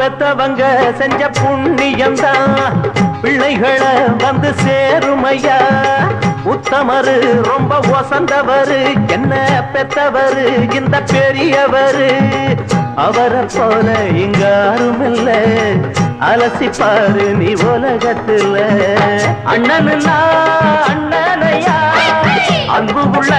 பெத்தவங்க செஞ்ச புண்ணியம்தான் பிள்ளைகளை வந்து சேருமையா. உத்தமரு ரொம்ப ஒசந்தவரு என்ன பெத்தவரு இந்த பெரியவரு. அவரை போல இங்க யாருமில்ல அலசிப்பாரு நீ உலகத்துல. அண்ணனுன்னா அண்ணனையா அன்பு உள்ள